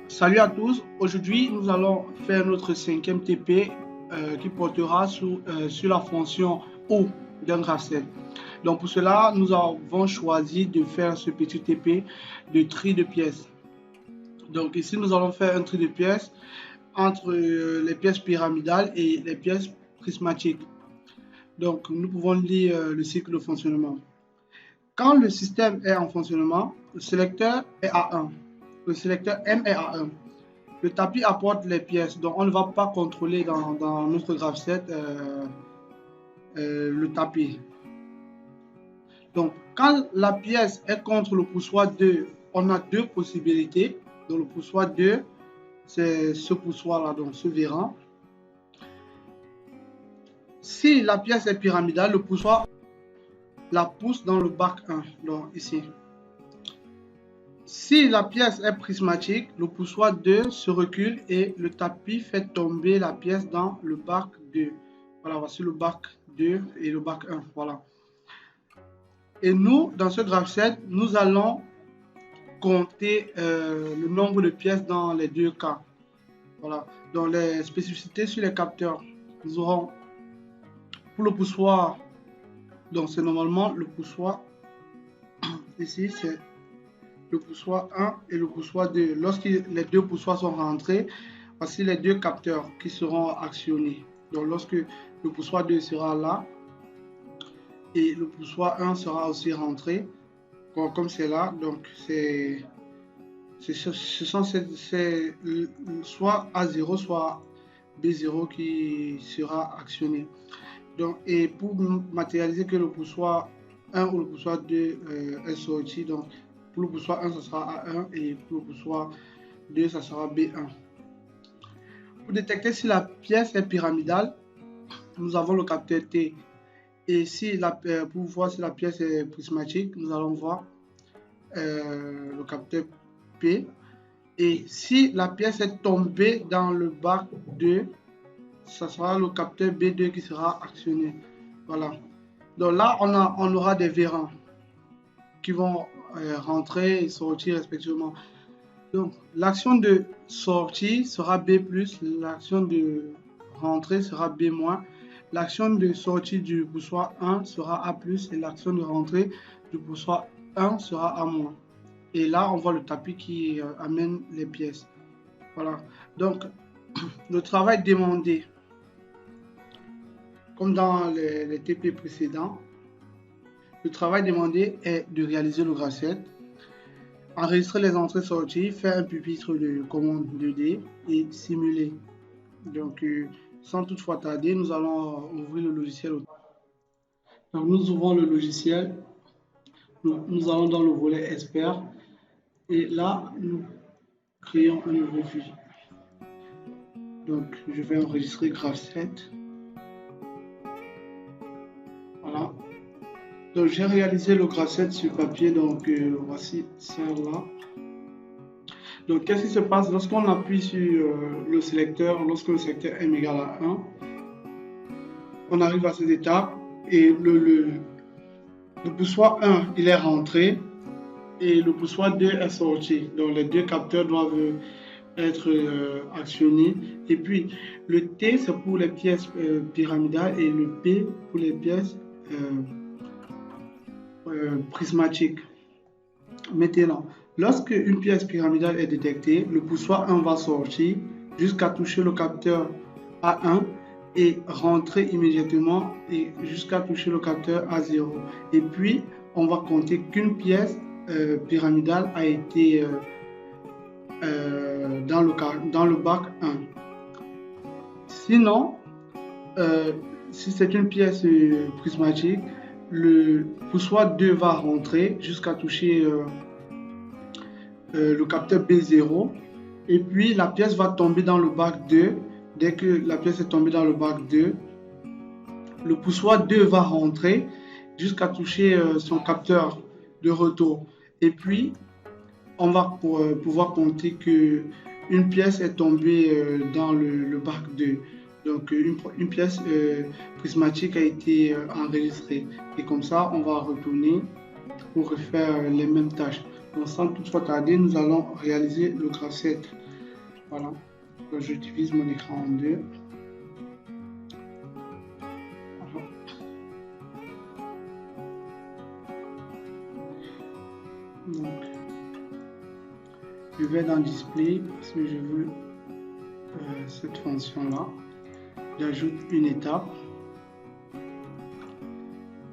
Salut à tous, aujourd'hui nous allons faire notre cinquième TP qui portera sur la fonction O d'un graph-set. Donc pour cela, nous avons choisi de faire ce petit TP de tri de pièces. Donc ici nous allons faire un tri de pièces entre les pièces pyramidales et les pièces prismatiques. Donc nous pouvons lire le cycle de fonctionnement. Quand le système est en fonctionnement, le sélecteur est à 1, le sélecteur M est à 1. Le tapis apporte les pièces, donc on ne va pas contrôler dans notre graph-set le tapis. Donc, quand la pièce est contre le poussoir 2, on a deux possibilités. Donc, le poussoir 2, c'est ce poussoir-là, donc ce virant. Si la pièce est pyramidale, le poussoir la pousse dans le bac 1, donc ici. Si la pièce est prismatique, le poussoir 2 se recule et le tapis fait tomber la pièce dans le bac 2. Voilà, voici le bac 2 et le bac 1. Voilà. Et nous, dans ce graph-set, nous allons compter le nombre de pièces dans les deux cas. Voilà. Dans les spécificités sur les capteurs, nous aurons pour le poussoir, donc c'est normalement le poussoir, ici c'est le poussoir 1 et le poussoir 2. Lorsque les deux poussoirs sont rentrés, voici les deux capteurs qui seront actionnés. Donc lorsque le poussoir 2 sera là et le poussoir 1 sera aussi rentré, comme c'est là, donc ce sont soit A0 soit B0 qui sera actionné. Donc, et pour matérialiser que le poussoir 1 ou le poussoir 2 est sorti, donc pour le poussoir 1, ça sera A1 et pour le poussoir 2, ça sera B1. Pour détecter si la pièce est pyramidale, nous avons le capteur T. Et si pour voir si la pièce est prismatique, nous allons voir le capteur P. Et si la pièce est tombée dans le bac 2, ça sera le capteur B2 qui sera actionné. Voilà. Donc là, on aura des vérins qui vont rentrer et sortir respectivement. Donc, l'action de sortie sera B+, l'action de rentrée sera B-, l'action de sortie du poussoir 1 sera A+, et l'action de rentrée du poussoir 1 sera A-. Et là, on voit le tapis qui amène les pièces. Voilà. Donc, le travail demandé, comme dans les TP précédents, le travail demandé est de réaliser le graph-set, enregistrer les entrées-sorties, faire un pupitre de commande 2D et simuler. Donc, sans toutefois tarder, nous allons ouvrir le logiciel. Donc, nous ouvrons le logiciel. Nous allons dans le volet expert. Et là, nous créons un nouveau fichier. Donc, je vais enregistrer graph-set. Voilà. Donc, j'ai réalisé le graph-set sur papier. Donc, voici celle-là. Donc, qu'est-ce qui se passe lorsqu'on appuie sur le sélecteur, lorsque le sélecteur M égale à 1, on arrive à cette étape et le poussoir 1, il est rentré et le poussoir 2 est sorti. Donc, les deux capteurs doivent être actionnés. Et puis, le T, c'est pour les pièces pyramidales et le P pour les pièces prismatiques. Maintenant, lorsque une pièce pyramidale est détectée, le poussoir 1 va sortir jusqu'à toucher le capteur A1 et rentrer immédiatement et jusqu'à toucher le capteur A0. Et puis, on va compter qu'une pièce pyramidale a été dans le bac 1. Sinon, si c'est une pièce prismatique, le poussoir 2 va rentrer jusqu'à toucher le capteur B0 et puis la pièce va tomber dans le bac 2. Dès que la pièce est tombée dans le bac 2, le poussoir 2 va rentrer jusqu'à toucher son capteur de retour et puis on va pouvoir compter que une pièce est tombée dans le bac 2. Donc une pièce prismatique a été enregistrée et comme ça on va retourner pour refaire les mêmes tâches. Donc sans toutefois tarder, nous allons réaliser le graph-set. Voilà. Donc, je divise mon écran en deux. Voilà. Donc, je vais dans Display parce que je veux cette fonction-là. J'ajoute une étape.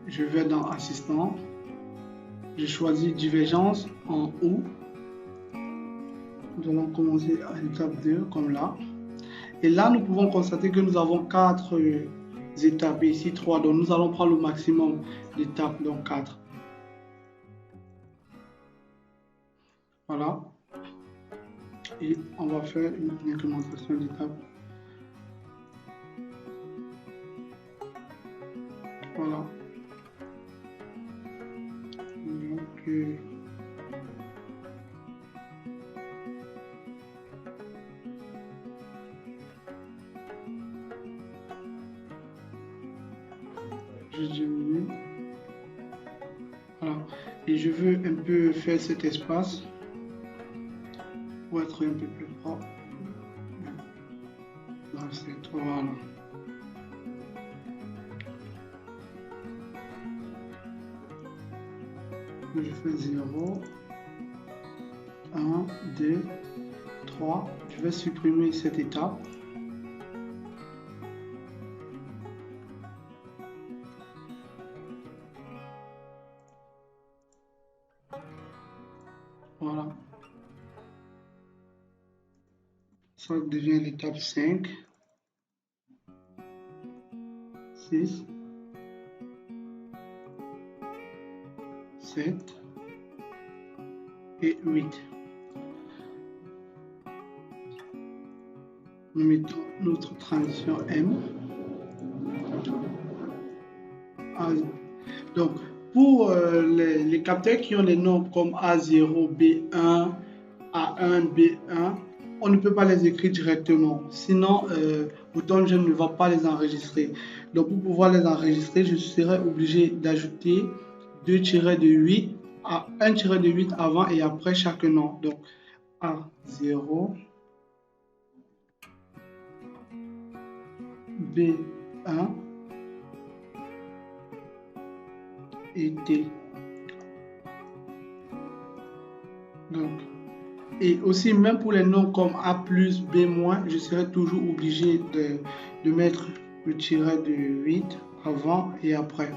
Je vais dans Assistant. Je choisis Divergence en haut. Nous allons commencer à l'étape 2, comme là. Et là, nous pouvons constater que nous avons 4 étapes, et ici 3. Donc, nous allons prendre le maximum d'étapes, donc 4. Voilà. Et on va faire une incrémentation d'étapes. Voilà. Donc, je diminue. Voilà. Et je veux un peu faire cet espace pour être un peu plus propre. Voilà. Je fais 0, 1, 2, 3. Je vais supprimer cette étape. Voilà. Ça devient l'étape 5, 6, 7 et 8. Nous mettons notre transition M. Donc, pour les capteurs qui ont des noms comme A0, B1, A1, B1, on ne peut pas les écrire directement. Sinon, Bouton Jeune ne va pas les enregistrer. Donc, pour pouvoir les enregistrer, je serai obligé d'ajouter 2-8 à 1-8 avant et après chaque nom. Donc, A0, B1 et T. Donc, et aussi, même pour les noms comme A+, B-, je serai toujours obligé de mettre le tiret de 8 avant et après.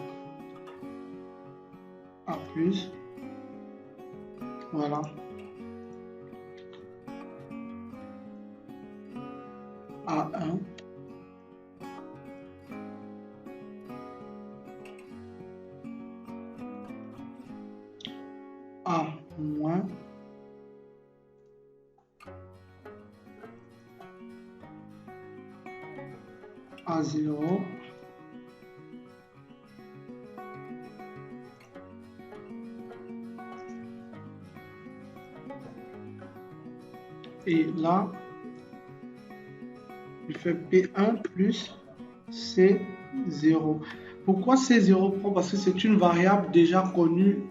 A+, voilà. A1. A-. A0. Et là, je fais P1 plus C0. Pourquoi C0? Parce que c'est une variable déjà connue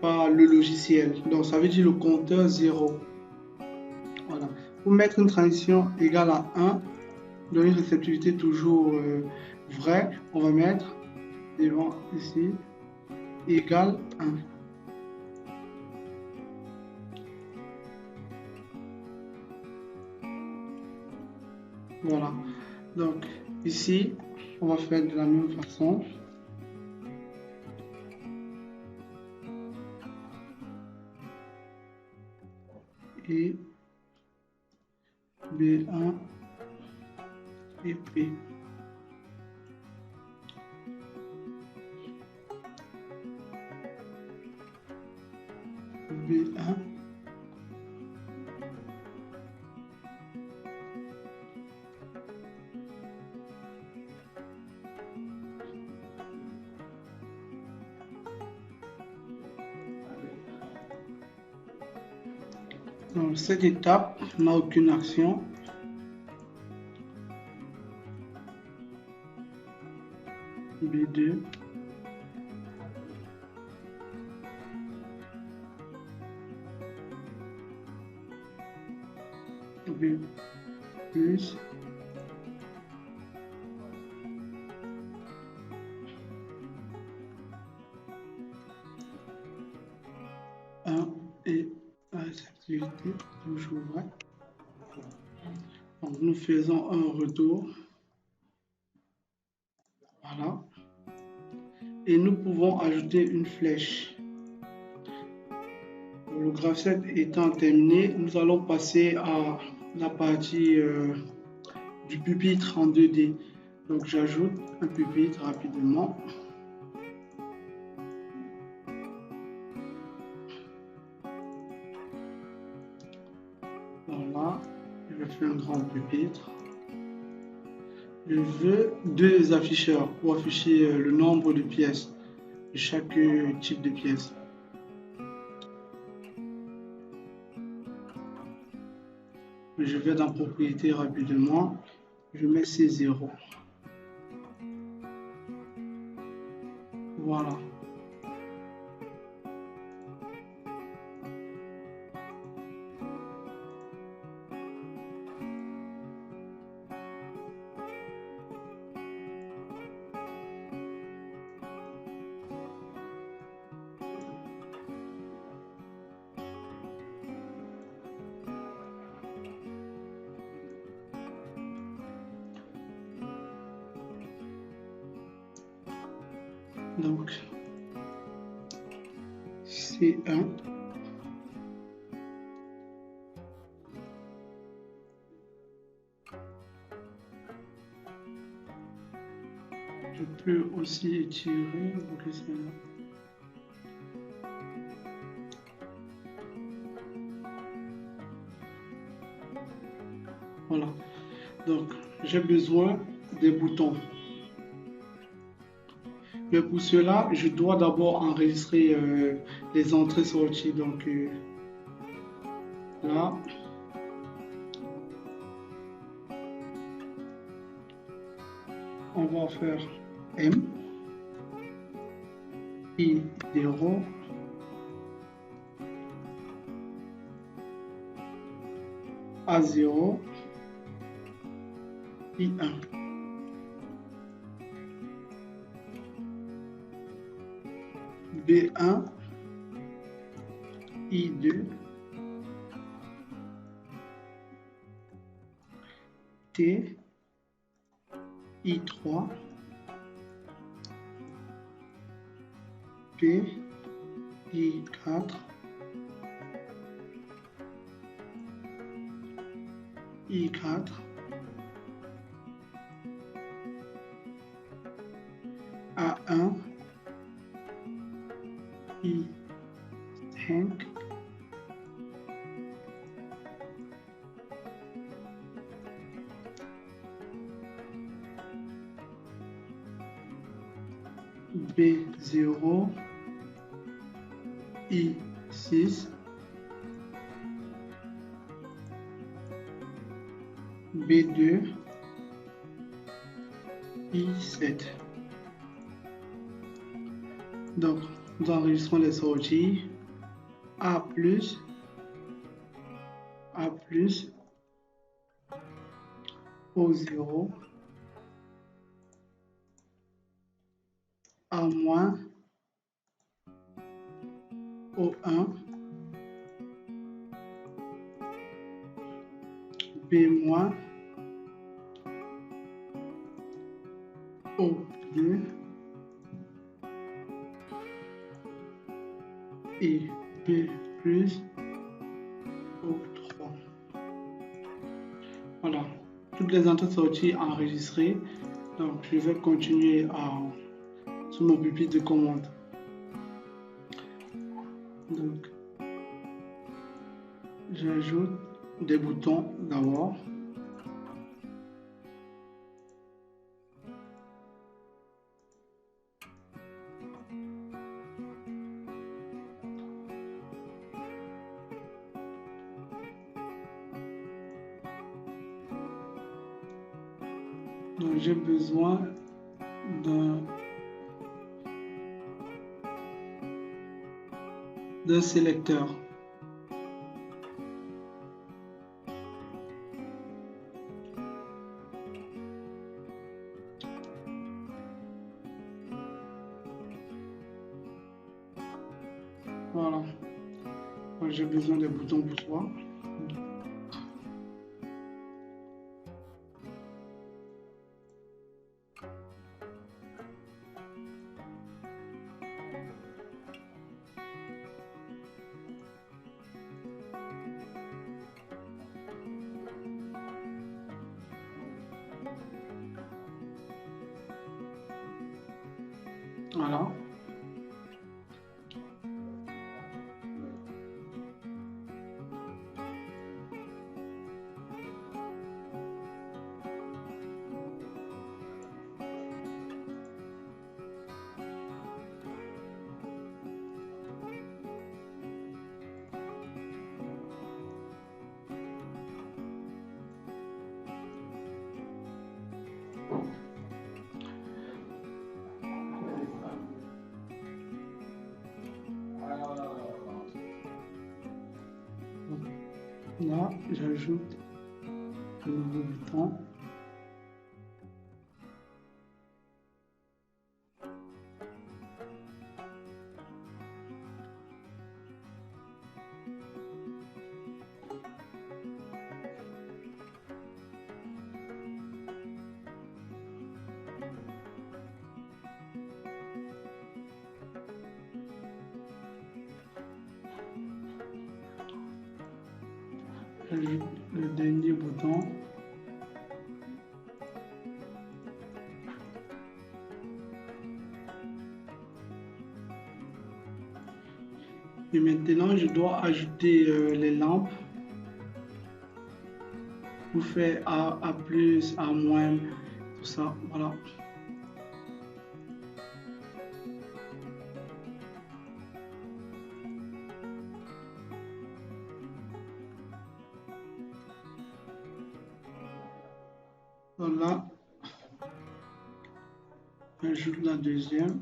par le logiciel. Donc, ça veut dire le compteur 0. Voilà. Pour mettre une transition égale à 1, donner une réceptivité toujours vraie, on va mettre devant ici égale 1. Voilà. Donc, ici, on va faire de la même façon. Et B1 et P. B1. Donc, cette étape n'a aucune action. B2. B plus 1 et cette activité toujours vrai. Donc nous faisons un retour. Voilà. Et nous pouvons ajouter une flèche. Le graph-set étant terminé, nous allons passer à la partie du pupitre en 2D. Donc j'ajoute un pupitre rapidement. Voilà, je vais faire un grand pupitre. Je veux deux afficheurs pour afficher le nombre de pièces de chaque type de pièce. Je vais dans propriété rapidement. Je mets C0. Voilà. Donc, C1. Je peux aussi étirer. Voilà. Donc, j'ai besoin des boutons. Mais pour cela, je dois d'abord enregistrer les entrées-sorties. Donc, là. On va faire M, I0, A0, I1. B1, I2, T, I3, P, I4, I4, A1, I5, B0, I6, B2, I7. Donc, nous enregistrons les sorties A plus, O0, A moins, O1, B moins, O2 et B plus, O3. Voilà, toutes les entrées-sorties enregistrées. Donc, je vais continuer sur mon pupitre de commande. Donc, j'ajoute des boutons d'abord. Donc, j'ai besoin d'un sélecteur. besoin des boutons poussoirs. Voilà. Là, j'ajoute un nouveau bouton. Le dernier bouton. Et maintenant, je dois ajouter les lampes pour faire A plus, A moins, tout ça. Voilà. Donc là, j'ajoute la deuxième.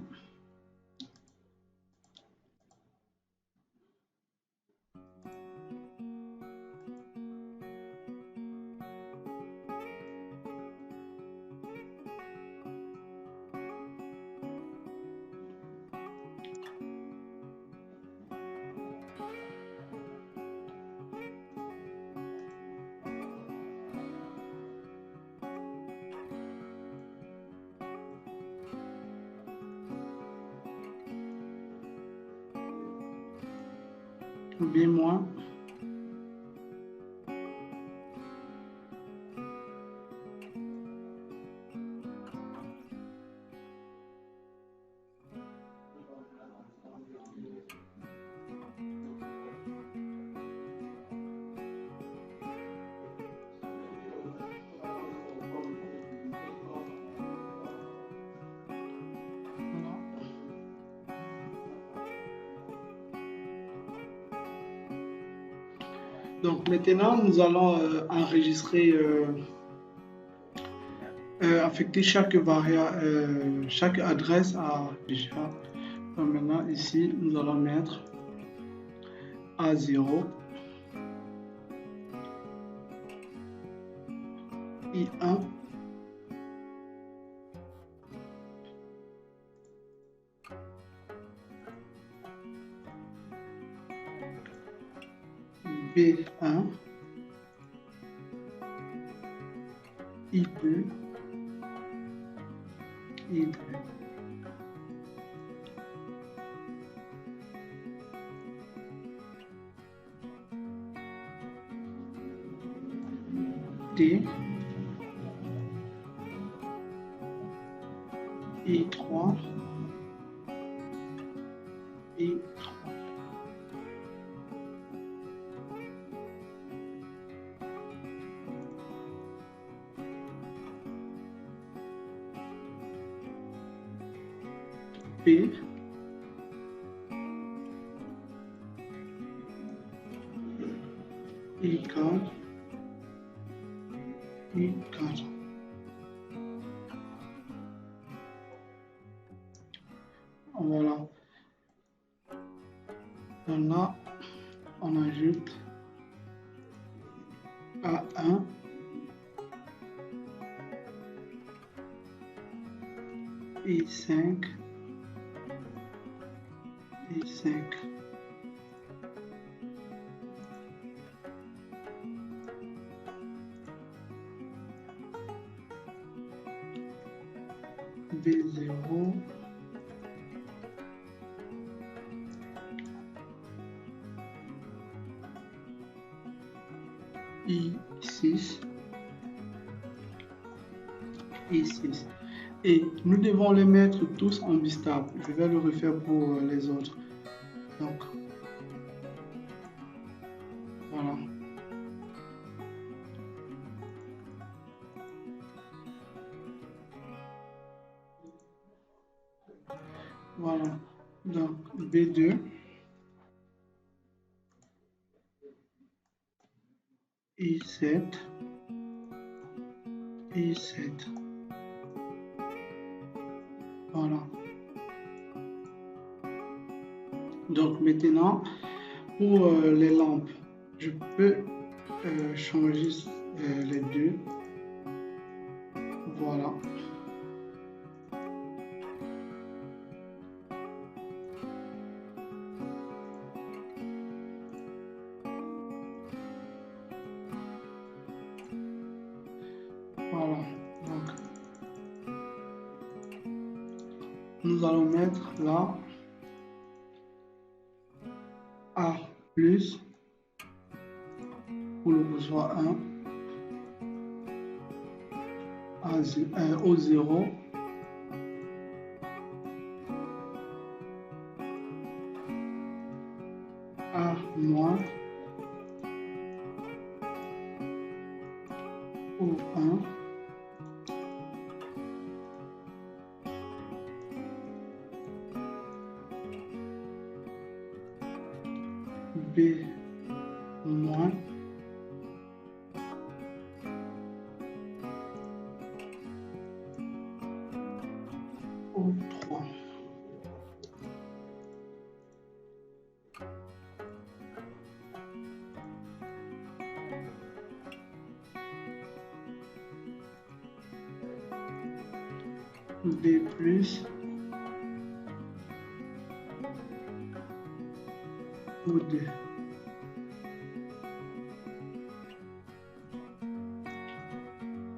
B moins. Donc maintenant, nous allons enregistrer, affecter chaque chaque adresse à déjà. Donc maintenant, ici, nous allons mettre A0, I1, B1, I2, I2. D, I3, I3. P, I4, I4. Voilà. Donc là, on ajoute A1, I5, I5. B0, I6, I6. Et nous devons les mettre tous en bistable. Je vais le refaire pour les autres. Donc, voilà. Voilà. Donc, B2, I7, I7. Voilà. Donc maintenant, pour les lampes, je peux changer les deux. Voilà. Voilà. Donc, nous allons mettre là A plus pour le poussoir 1, O0, A moins, O1, B moins, O3. B plus, O2.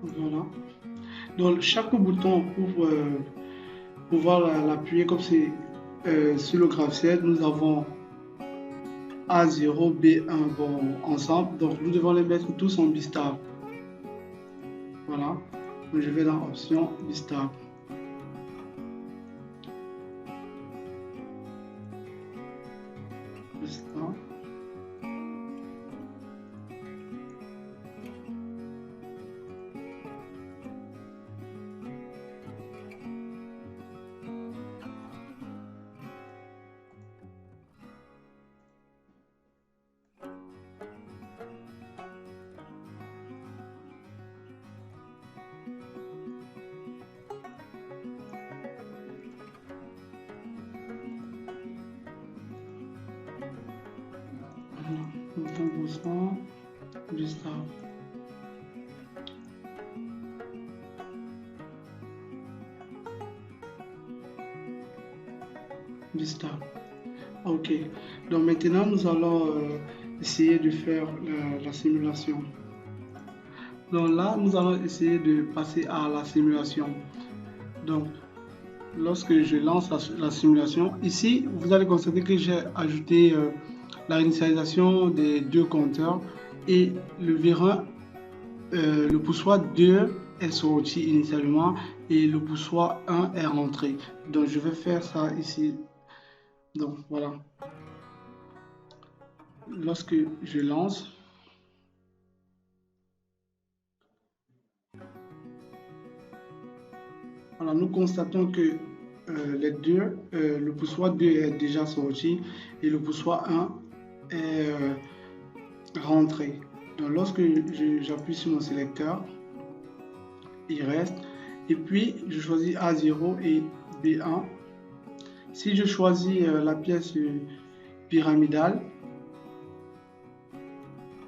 Voilà. Donc chaque bouton pour pouvoir l'appuyer comme c'est sur le gratte-ciel, nous avons A0, B1 bon, ensemble. Donc nous devons les mettre tous en bistable. Voilà. Donc, je vais dans option bistable. Bistable. Bonsoir, bistable. Bistable. Ok. Donc maintenant nous allons essayer de faire la simulation. Donc là nous allons essayer de passer à la simulation. Donc lorsque je lance la simulation, ici vous allez constater que j'ai ajouté la réinitialisation des deux compteurs et le vérin, le poussoir 2 est sorti initialement et le poussoir 1 est rentré. Donc je vais faire ça ici. Donc voilà. Lorsque je lance, voilà, nous constatons que les deux, le poussoir 2 est déjà sorti et le poussoir 1 est rentré. Donc lorsque j'appuie sur mon sélecteur, il reste. Et puis je choisis A0 et B1. Si je choisis la pièce pyramidale,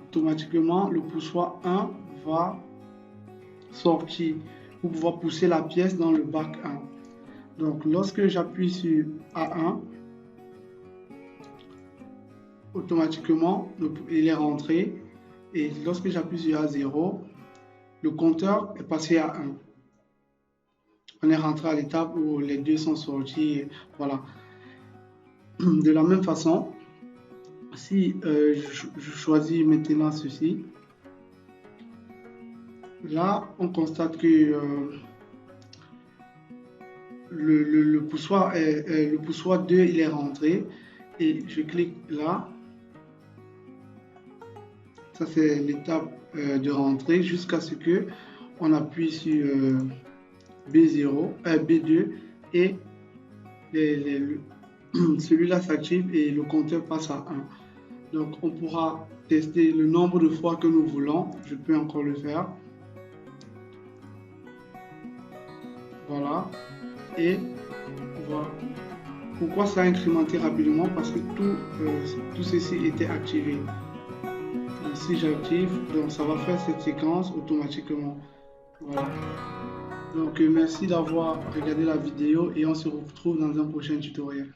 automatiquement le poussoir 1 va sortir pour pouvoir pousser la pièce dans le bac 1. Donc lorsque j'appuie sur A1, automatiquement il est rentré et lorsque j'appuie sur A0, le compteur est passé à 1. on est rentré à l'étape où les deux sont sortis. Voilà. De la même façon, si je choisis maintenant ceci, là, on constate que le poussoir, le poussoir 2, il est rentré. Et je clique là. Ça, c'est l'étape de rentrée jusqu'à ce que on appuie sur B0, B2 et celui-là s'active et le compteur passe à 1. Donc, on pourra tester le nombre de fois que nous voulons. Je peux encore le faire. Voilà. Et voilà. Pourquoi ça a incrémenté rapidement? Parce que tout ceci était activé. Donc, si j'active, donc ça va faire cette séquence automatiquement. Voilà. Donc merci d'avoir regardé la vidéo et on se retrouve dans un prochain tutoriel.